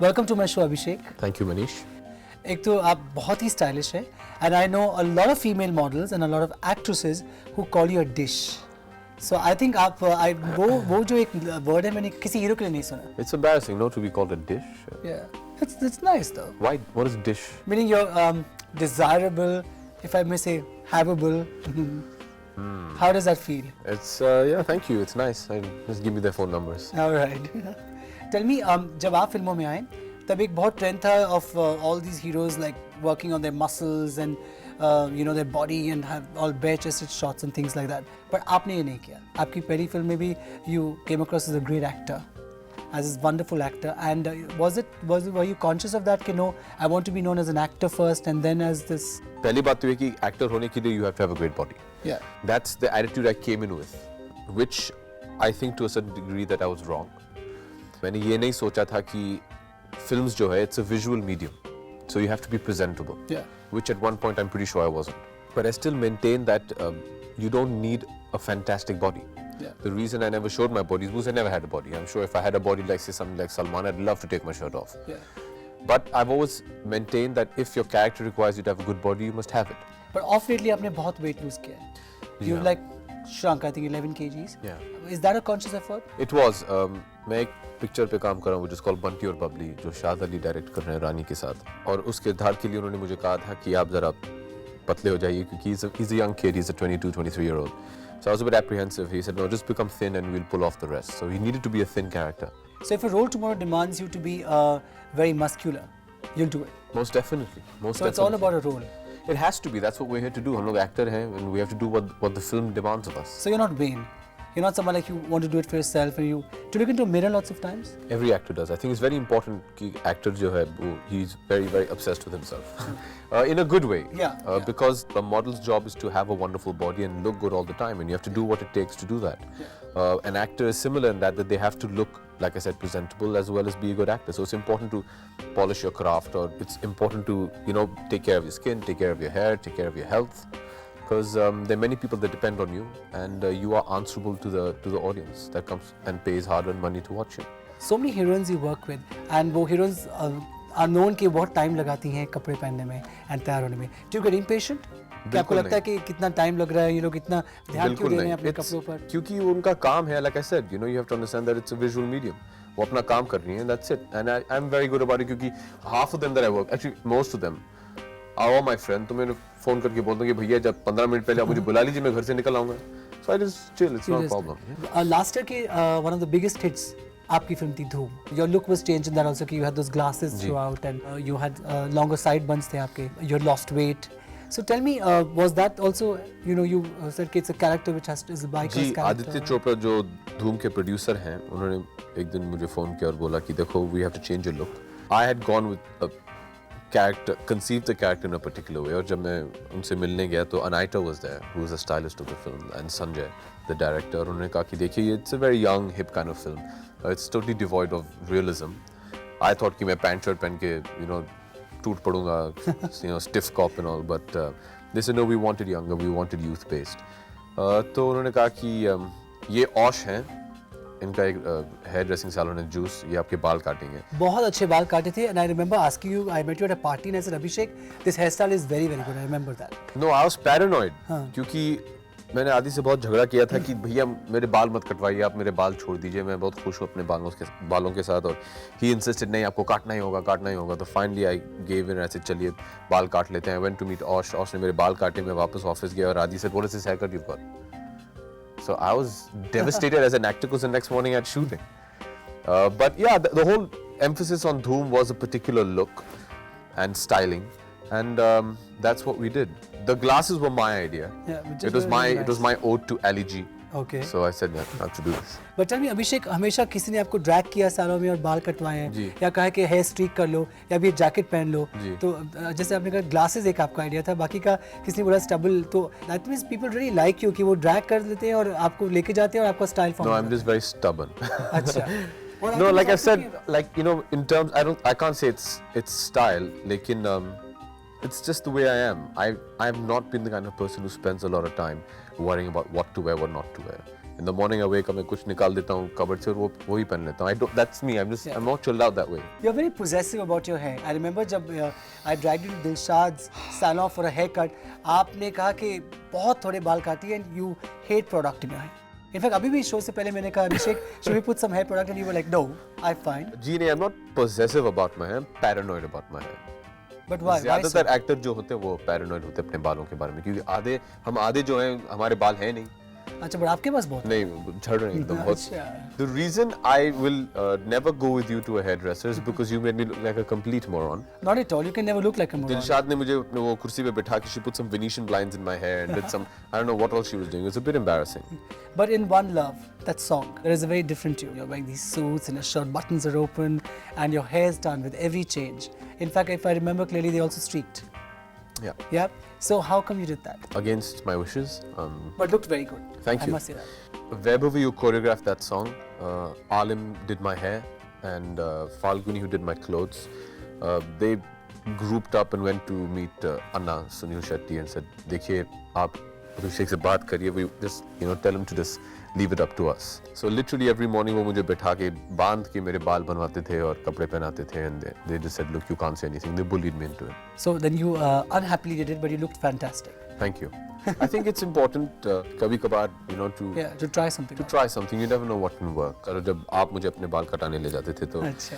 Welcome to my show, Abhishek. Thank you, Manish. एक तो आप बहुत ही स्टाइलिश हैं and I know a lot of female models and a lot of actresses who call you a dish. So I think आप वो जो एक word है मैंने किसी हीरो के लिए नहीं सुना. It's embarrassing, no, to be called a dish. Yeah, it's nice though. Why? What is dish? Meaning you're desirable, if I may say, haveable. How does that feel? It's yeah, thank you. It's nice. Just give me their phone numbers. All right. Tell me, जब आप फिल्मों में आए तब एक बहुत trend था of all these heroes like working on their muscles and their body and have all bare-chested shots and things like that. But आपने ये नहीं किया. आपकी पहली फिल्म में भी you came across as a great actor, as this wonderful actor. And were you conscious of that? कि no, I want to be known as an actor first and then as this. पहली बात तो ये कि actor होने के लिए you have to have a great body. Yeah. That's the attitude I came in with, which I think to a certain degree that I was wrong. मैंने ये नहीं सोचा था कि films जो है, it's a visual medium, so you have to be presentable. Yeah. Which at one point I'm pretty sure I wasn't. But I still maintain that you don't need a fantastic body. Yeah. The reason I never showed my body is because I never had a body. I'm sure if I had a body like say something like Salman, I'd love to take my shirt off. Yeah. But I've always maintained that if your character requires you to have a good body, you must have it. But off lately आपने बहुत weight lose किया है. You've Yeah. like shrunk, I think 11 kgs. Yeah. Is that a conscious effort? It was. मैं एक picture पे काम कर रहा हूँ which is called बंटी और बबली, जो शाद अली डायरेक्ट कर रहे हैं रानी के साथ. और उस किरदार के लिए उन्होंने मुझे कहा था कि आप जरा पतले हो जाइए क्योंकि he's a young kid, he's a 22, 23-year-old. So I was a bit apprehensive. He said, no, just become thin and we'll pull off the rest. So he needed to be a thin character. So if a role tomorrow demands you to be very muscular, you'll do it. Most definitely. So it's all about a role. It has to be. That's what we're here to do. हम लोग actor हैं and we have to do what the film demands of us. So you're not vain. You're not someone like you want to do it for yourself and do you look into a mirror lots of times? Every actor does. I think it's very important कि actor जो है वो he's very very obsessed with himself. In a good way. Yeah, yeah. Because a model's job is to have a wonderful body and look good all the time, and you have to do what it takes to do that. Yeah. An actor is similar in that they have to look, like I said, presentable as well as be a good actor. So it's important to polish your craft, or it's important to take care of your skin, take care of your hair, take care of your health. Because there are many people that depend on you, and you are answerable to the audience that comes and pays hard-earned money to watch you. So many heroines you work with, and वो heroines are known कि बहुत time लगाती हैं कपड़े पहनने में and तैयार होने में. Do you get impatient? कि आपको लगता है कि कितना time लग रहा है, ये लोग इतना ध्यान क्यों दे रहे हैं अपने कपड़ों पर? क्योंकि उनका काम है, like I said, you have to understand that it's a visual medium. वो अपना काम कर रही हैं, that's it. And I'm very good about it क्योंकि half of them that I work, actually most of them, are all my friends. तो मैंने phone करके बोलता हूँ कि भैया जब 15 मिनट पहले आप मुझे बुला लीजिए, मैं घर से निकल आऊँगा. So I just chill. It's not a problem. Last year के one of the biggest hits आपकी फिल्म थी धूम. Your look was changed in that also कि you had those glasses throughout and you had longer sideburns थे आपके. You had lost weight. So tell me, was that also you said कि it's a character which is a biker's ji, character. Aditya Chopra जो धूम के producer हैं, उन्होंने एक दिन मुझे फोन किया और बोला कि देखो we have to change your look. I had gone with a character, conceived the character in a particular way. और जब मैं उनसे मिलने गया तो Anaita was there, who was a stylist of the film, and Sanjay, the director. और उन्होंने कहा कि देखिए it's a very young, hip kind of film. It's totally devoid of realism. I thought कि मैं पैंट शर्ट पहन के टूट पड़ूंगा, stiff cop and all. But they said no, we wanted younger, we wanted youth based. तो उन्होंने कहा कि ये औश हैं, इनका एक हेयर ड्रेसिंग सैलून है जूस, ये आपके बाल काटेंगे. बहुत अच्छे बाल काटे थे. And I remember asking you, I met you at a party and I said, Abhishek, this hairstyle is very very good. I remember that. No, I was paranoid. हाँ. क्योंकि मैंने आदि से बहुत झगड़ा किया था कि भैया मेरे बाल मत कटवाइए, आप मेरे बाल छोड़ दीजिए, मैं बहुत खुश हूँ अपने बालों के साथ. और he insisted नहीं आपको काटना ही होगा. तो finally I gave in and I said चलिए बाल काट लेते हैं. I went to meet Osh. Osh ने मेरे बाल काटे, मैं वापस ऑफिस गया और आदि said what is this haircut you've got? So I was devastated as an actor because the next morning I had shooting. But yeah, the whole emphasis on Dhoom was a particular look and styling, and that's what we did. The glasses were my idea. Yeah, which it is was very my ode to Ali G. Okay. So I said, yeah, I have to do this. But tell me, Abhishek, हमेशा किसी ने आपको drag किया सालों में और बाल कटवाए हैं या कहा कि हेयर स्ट्रीक कर लो या भी जैकेट पहन लो. तो जैसे आपने कहा ग्लासेस एक आपका आइडिया था, बाकी का किसी ने बोला स्टबल. तो that means people really like you कि वो ड्रैग कर लेते हैं और आपको लेके जाते हैं और आपका style form. No, I'm just very stubborn. अच्छा. No, like I said, like in terms, I can't say it's style. लेकिन it's just the way I am. I have not been the kind of person who spends a lot of time worrying about what to wear, what not to wear. In the morning I wake up, मैं कुछ निकाल देता हूँ cupboard से और वो वही पहन लेता हूँ. That's me. I'm not chilled out that way. You're very possessive about your hair. I remember जब I dragged you to Dilshad's salon for a haircut, आपने कहा कि बहुत थोड़े बाल काटी and you hate product in your hair. In fact, अभी भी शो से पहले मैंने कहा अभिषेक, should we put some hair product? And you were like, no, I'm fine. जी नहीं, I'm not possessive about my hair. I'm paranoid about my hair. But why? ज़्यादातर actor जो होते हैं वो पैरानॉइड होते हैं अपने बालों के बारे में, क्योंकि हम आधे जो हैं हमारे बाल हैं नहीं. अच्छा, but आपके पास बहुत नहीं, झड़ रहे हैं एकदम बहुत. अच्छा. The reason I will never go with you to a hairdresser is because you made me look like a complete moron. Not at all. You can never look like a moron. Dilshad ने मुझे अपने वो कुर्सी पे बिठा के she put some Venetian blinds in my hair and did some I don't know what all she was doing. It was a bit embarrassing. But in One Love, that song, there is a very different you. You're wearing these suits and your shirt buttons are open and your hair's done with every change. In fact, if I remember clearly, they also streaked. Yeah. Yeah. So how come you did that? Against my wishes. But looked very good. Thank I you. must say that. Vaibhavi, who choreographed that song. Alim did my hair, and Falguni, who did my clothes. They grouped up and went to meet Anna Sunil Shetty and said, "देखिए, आप अभिषेक से बात करिए. We just tell him to just leave it up to us." So literally every morning वो मुझे बैठा के बांध के मेरे बाल बनवाते थे और कपड़े पहनाते थे, and they just said, "Look, you can't say anything." They bullied me into it. So then you unhappily did it, but you looked fantastic. Thank you. I think it's important कभी-कभार to try something. to try something. You never know what can work. और जब आप मुझे अपने बाल कटाने ले जाते थे अच्छा.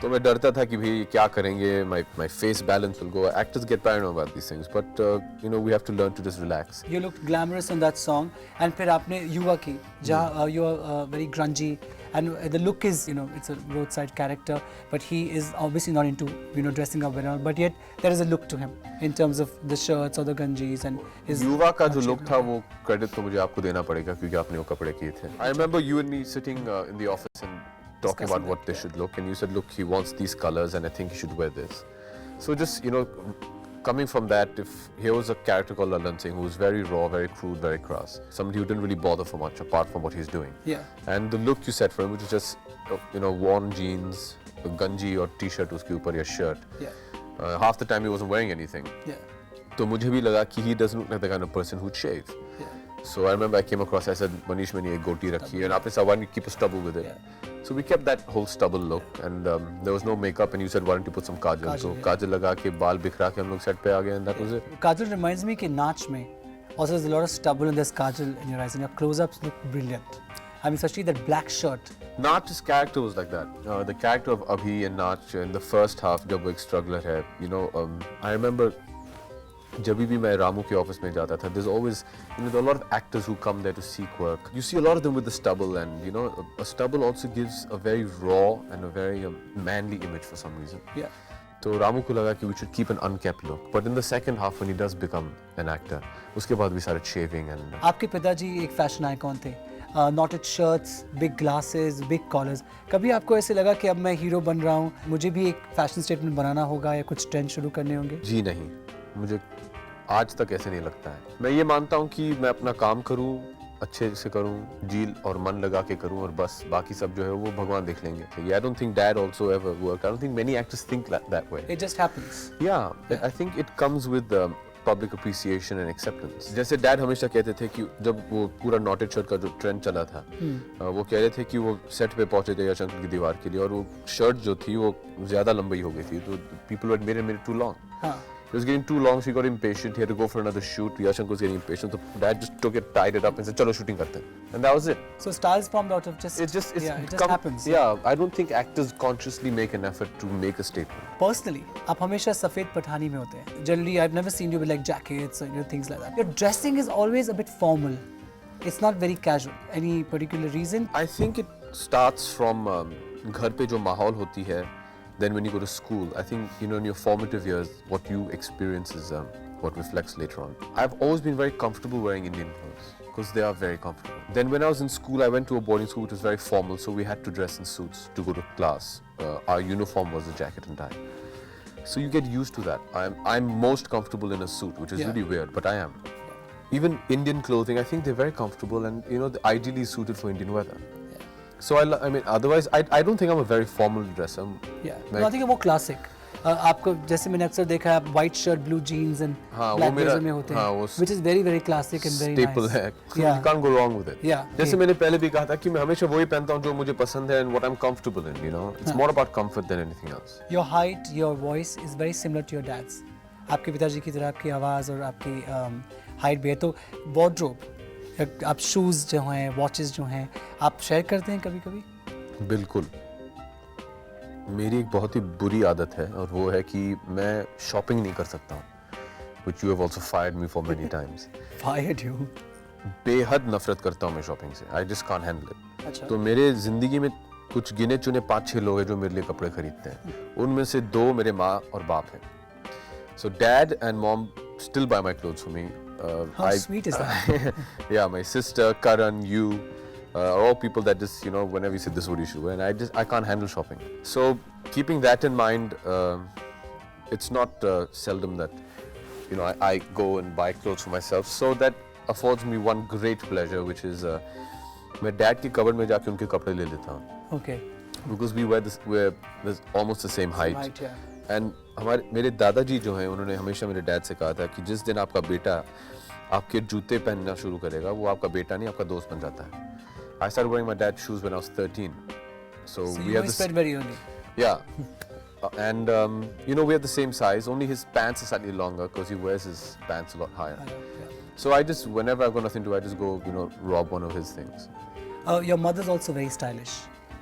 तो मैं डरता था कि भाई क्या करेंगे, my face balance will go. Actors get paranoid about these things, but we have to learn to just relax. You looked glamorous on that song, and फिर आपने युवा की, जहाँ you are very grungy, and the look is, it's a roadside character, but he is obviously not into, dressing up well, but yet there is a look to him in terms of the shirts or the ganjis and his. युवा का जो look था वो credit तो मुझे आपको देना पड़ेगा क्योंकि आपने वो कपड़े किए थे. I remember you and me sitting in the office and talking about what they should look, and you said, look, he wants these colors and I think he should wear this. So just coming from that, if here was a character called Lalan Singh who was very raw, very crude, very crass, somebody who didn't really bother for much apart from what he's doing. Yeah. And the look you set for him, which is just worn jeans, a ganji or t-shirt uske upar ya shirt. Yeah. Half the time he wasn't wearing anything. Yeah. तो मुझे भी लगा कि he doesn't look like the kind of person who'd shave. Yeah. So I remember I came across, I said, Manish, मैंने एक गोटी रखी है, and आपने said, why don't you keep a stubble with it? Yeah. So we kept that whole stubble look, and there was no makeup, and you said, why don't you put some kajal? So kajal लगा के बाल बिखरा के हम लोग set पे आ गए, and that was it. Kajal reminds me कि नाच में also there's a lot of stubble and there's kajal in your eyes, and your close-ups look brilliant. I mean, especially that black shirt. Nach's character was like that. The character of Abhi and Nach in the first half, जब वो एक struggler है, I remember जब भी मैं रामू के office में जाता था, there's always, there are a lot of actors who come there to seek work. You see a lot of them with the stubble, and a stubble also gives a very raw and a very manly image for some reason. Yeah. तो रामू को लगा कि we should keep an unkept look. But in the second half, when he does become an actor, उसके बाद we started shaving and. आपके पिताजी एक fashion icon थे. Knotted shirts, big glasses, big collars. कभी आपको ऐसे लगा कि अब मैं हीरो बन रहा हूँ, मुझे भी एक फैशन स्टेटमेंट बनाना होगा या कुछ ट्रेंड शुरू करने होंगे? जी नहीं, मुझे आज तक ऐसे नहीं लगता है. मैं ये मानता हूँ कि मैं अपना काम करूँ, अच्छे से करूँ, जील और मन लगा के करूँ, और बस बाकी सब जो है वो भगवान देख लेंगे. I don't think Dad also ever worked. I don't think many actors think that way. It just happens. Yeah, I think it comes with public appreciation and acceptance. जैसे Dad हमेशा कहते थे कि जब वो पूरा knotted shirt का जो trend चला था, वो कह रहे थे कि वो set पे पहुंचे थे यशंकर की दीवार के लिए, और वो shirt जो थी वो ज़्यादा लंबी हो गई थी, तो people had made it too long. It was getting too long, so he got impatient. He had to go for another shoot. Yashank was getting impatient, so Dad just took it, tied it up, and said, "Chalo, shooting karte." And that was it. So stars formed out of just. It just happens. Yeah, I don't think actors consciously make an effort to make a statement. Personally, आप हमेशा सफेद पठानी में होते हैं. Generally, I've never seen you with like jackets or things like that. Your dressing is always a bit formal. It's not very casual. Any particular reason? I think it starts from घर पे जो माहौल होती है. Then when you go to school, I think, in your formative years, what you experience is what reflects later on. I've always been very comfortable wearing Indian clothes because they are very comfortable. Then when I was in school, I went to a boarding school which was very formal, so we had to dress in suits to go to class. Our uniform was a jacket and tie. So you get used to that. I'm most comfortable in a suit, which is really weird, but I am. Even Indian clothing, I think they're very comfortable and, they're ideally suited for Indian weather. So I mean, otherwise, I don't think I'm a very formal dresser. Yeah, no, I think you're more classic. आपको जैसे मैंने अक्सर देखा है आप white shirt blue jeans and हाँ, वो black मेरा- ब्लेजर में होते हाँ, हैं वो which is very very classic and very staple है, you can't go wrong with it. जैसे मैंने पहले भी कहा था कि मैं हमेशा वही पहनता हूँ जो मुझे पसंद है and what I'm comfortable in, you know. It's more about comfort than anything else. Your height your voice is very similar to your dad's. आपके पिताजी की तरह आपकी आवाज़ और आपकी हाइट भी है। तो वार्डरोब, आप शूज़ जो हैं, वॉचेस जो हैं, आप शेयर करते हैं कभी कभी? बिल्कुल। मेरी एक बहुत ही बुरी आदत है और वो है कि मैं शॉपिंग नहीं कर सकता हूँ, which you have also fired me for many times. Fired you? बेहद नफरत करता हूँ मैं शॉपिंग से। I just can't handle it. अच्छा। तो मेरे जिंदगी में कुछ गिने चुने 5-6 लोग हैं जो मेरे लिए कपड़े खरीदते हैं। उनमें से 2 मेरे माँ और बाप हैं। So dad and mom still buy my clothes for me. How sweet is that? Yeah, my sister, Karan, you, are all people that just, you know, whenever you say this, what you should wear, and I can't handle shopping. So keeping that in mind, it's not seldom that, you know, I go and buy clothes for myself. So that affords me one great pleasure, which is मैं dad की cupboard में जाके उनके कपड़े ले लेता हूँ. Okay. Because we're almost the same height. Right, yeah. And मेरे दादाजी जो हैं उन्होंने हमेशा मेरे डैड से कहा था कि जिस दिन आपका बेटा आपके जूते पहनना शुरू करेगा वो आपका बेटा नहीं आपका दोस्त बन जाता है. I started wearing my dad's shoes when I was 13. So So we you have were this, spread very early. yeah. And you know, we have the same size, only his pants are slightly longer because he wears his pants a lot higher. Yeah. So I just, whenever I've got nothing to do, I just go, you know, rob one of his things. Your mother's also very stylish.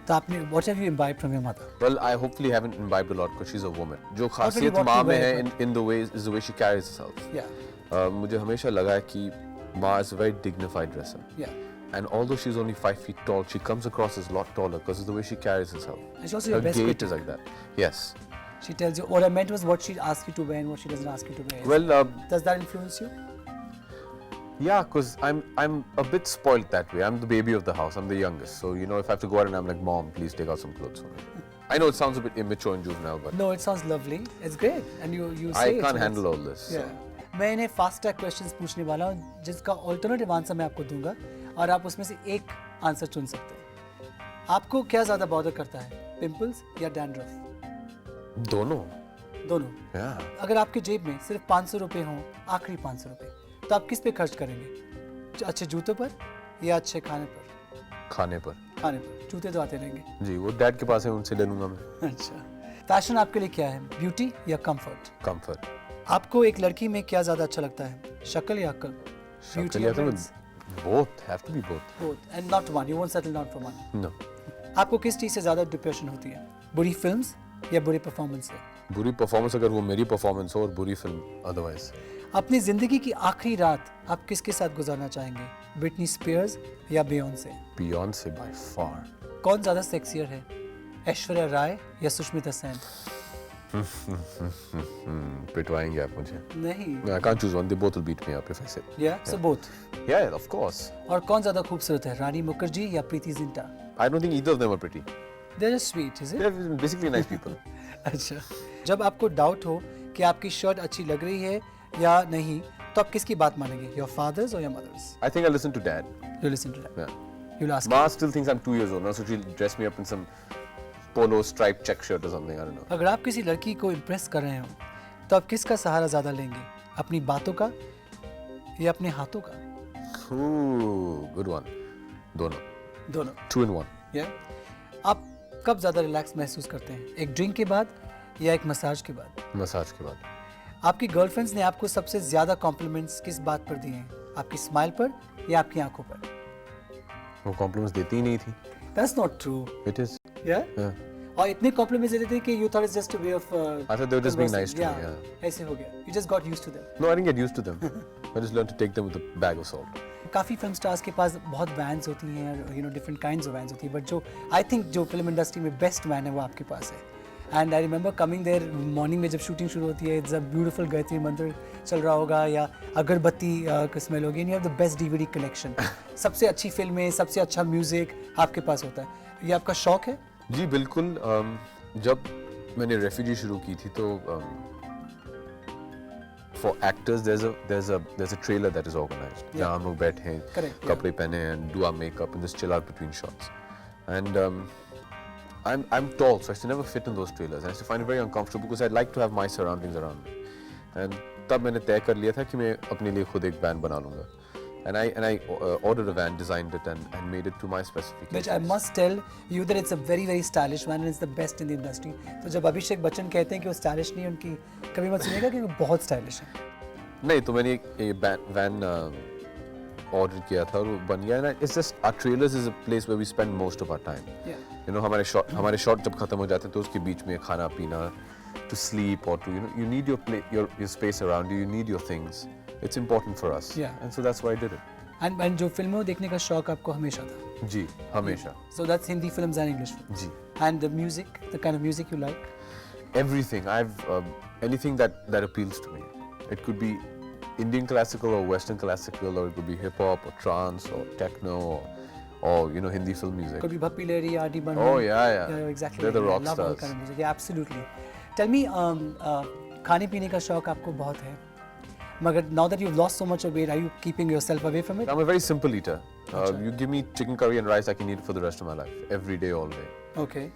तो आपने what have you imbibed from your mother? Well, I hopefully haven't imbibed a lot because she's a woman. जो Not really खासियत what माँ you में wear, है in the way is the way she carries herself. Yeah. मुझे हमेशा लगा है कि माँ is a very dignified dresser. Yeah. And although she's only 5 feet tall, she comes across as a lot taller because of the way she carries herself. And she's also Her your best gait critic. is like that. Yes. She tells you. What I meant was what she asks you to wear and what she doesn't ask you to wear. Well, Does that influence you? yeah, because I'm a bit spoiled that way. I'm the baby of the house. I'm the youngest. So, you know, if I have to go out and I'm like, Mom, please take out some clothes for me. I know it sounds a bit immature and juvenile, but No, it sounds lovely. It's great, and you say I it, can't so handle it's- all this. Yeah. मैं इन्हें fast track questions पूछने वाला हूँ जिसका alternative answer मैं आपको दूंगा और आप उसमें से एक आंसर चुन सकते हैं। आपको क्या ज़्यादा बॉदर करता है, पिंपल्स या डैंड्रफ? दोनों. दोनों। Yeah. अगर आपके जेब में सिर्फ 500 रुपये हों, आखिरी 500 रुपये, तो आप किस पे खर्च करेंगे? अच्छे जूतों पर या अच्छे खाने पर? खाने पर. खाने पर। जूते तो आते रहेंगे। जी, वो डैड के पास है, उनसे ले लूंगा मैं. अच्छा। फैशन आपके लिए क्या है, ब्यूटी या कंफर्ट? कंफर्ट. आपको एक लड़की में क्या ज़्यादा अच्छा लगता है, शक्ल या अक्ल? शक्ल या अक्ल? Both have to be both. Both and not one. You won't settle down for one. No. आपको किस चीज़ से ज़्यादा डिप्रेशन होती है, बुरी फिल्म्स या बुरी परफॉर्मेंस से? बुरी परफॉर्मेंस अगर वो मेरी परफॉर्मेंस हो और बुरी फिल्म अदरवाइज. अपनी ज़िंदगी की आखिरी रात आप किसके साथ गुजारना चाहेंगे, ब्रिटनी स्पीयर्स या बियॉन्से? Beyonce by far. कौन ज़्यादा सेक्सियर है, ऐश्वर्या राय या सुष्मिता सेन? पिटवाएंगे आप मुझे. नहीं। I can't choose one. They both will beat me up if I say. या so both. Yeah, of course. और कौन ज़्यादा खूबसूरत है, रानी मुखर्जी या Preity Zinta? I don't think either of them are pretty. They're just sweet, is it? They're basically nice people. अच्छा। जब आपको डाउट हो कि आपकी शर्ट अच्छी लग रही है या नहीं, तो आप किसकी बात मानेंगे, योर फादर्स और your mother's? I think I listen to dad. You listen to that. Yeah. You'll ask. Ma still thinks I'm 2 years old now, so she'll dress me up in some polo striped check shirt or something. I don't know. अगर आप किसी लड़की को impress कर रहे हो, तो आप किसका सहारा ज़्यादा लेंगे, अपनी बातों का या अपने हाथों का? Ooh, good one. दोनों. दोनों। 2 in 1. या आप कब ज़्यादा रिलैक्स महसूस करते हैं, एक ड्रिंक के बाद या एक मसाज के बाद? मसाज के बाद. आपकी गर्लफ्रेंड्स ने आपको सबसे ज़्यादा कॉम्प्लीमेंट्स किस बात पर दिए हैं, आपकी स्माइल पर या आपकी आंखों पर? वो कॉम्प्लीमेंट्स देती ही नहीं थी. That's not true. It is. Yeah? Yeah. और इतने कॉम्प्लीमेंट्स देते थे कि you thought it's just a way of I thought they were just being nice to me. yeah. Yeah. ऐसे हो गया. You just got used to them. No, I didn't get used to them. I just learned to take them with a bag of salt. काफ़ी film stars के पास बहुत vans होती हैं, you know, different kinds of vans होती है, but जो I think जो फिल्म इंडस्ट्री में बेस्ट वैन है वो आपके पास है. And I remember coming there morning में जब शूटिंग शुरू होती है, इट्स अ ब्यूटीफुल गायत्री मंत्र चल रहा होगा या अगरबत्ती की स्मेल होगी, and you have the best DVD collection. सबसे अच्छी फिल्में, सबसे अच्छा म्यूजिक आपके पास होता है. ये आपका शौक है? जी बिल्कुल. जब मैंने रेफ्यूजी शुरू की थी तो for actors there's a trailer that is organized. Yeah. जहाँ हम लोग बैठे हैं, Correct, कपड़े पहने and do our makeup and just chill out between shots. And I'm tall, so I used to never fit in those trailers. I used to find it very uncomfortable because I'd like to have my surroundings around me. And तब मैंने तय कर लिया था कि मैं अपने लिए खुद एक van बना लूँगा. And I ordered a van, designed it, and made it to my specifications. Which I must tell you that it's a very very stylish van and it's the best in the industry. तो जब अभिषेक बच्चन कहते हैं कि वो stylish नहीं है, उनकी कभी मत सुनिएगा कि वो बहुत stylish है. नहीं तो मैंने एक van order किया था और वो बन गया. And it's just our trailers is a place where we spend most of our time. Yeah. You know हमारे shot जब खत्म हो जाते हैं तो उसके बीच में खाना पीना, to sleep or to you need your space around you. You need your things. It's important for us. Yeah. And so that's why I did it. And जो फिल्मों देखने का शौक आपको हमेशा था. जी हमेशा. So that's Hindi films and English films. Ji. And the music, the kind of music you like. Everything. Anything that appeals to me. It could be Indian classical or Western classical, or it could be hip hop or trance or techno or Hindi film music. Could be Bhappi Lahiri, R.D. Burman. Oh yeah. Yeah, exactly. They're the rock love all stars. kind of music. Yeah, absolutely. Tell me, खाने पीने का शौक आपको बहुत है. मगर now that you've lost so much of weight, are you keeping yourself away from it? I'm a very simple eater. You give me chicken curry and rice, I can eat it for the rest of my life, every day, all day. Okay.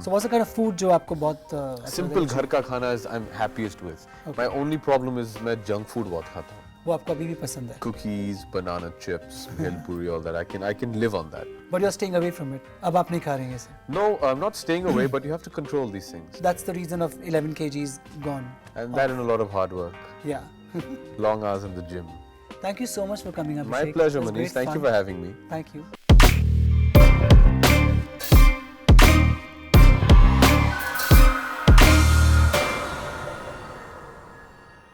So what's the kind of food जो आपको बहुत Simple घर का खाना is I'm happiest with. Okay. My only problem is मैं junk food बहुत खाता हूँ. वो आपको अभी भी पसंद है. Cookies, banana chips, bhel puri, all that. I can live on that. But you're staying away from it. अब आप नहीं खा रहे हैं इसे. No, I'm not staying away, but you have to control these things. That's the reason of 11 kgs gone. And that and a lot of hard work. Yeah. Long hours in the gym. Thank you so much for coming up. My pleasure, Manish. Thank you for having me. Thank you.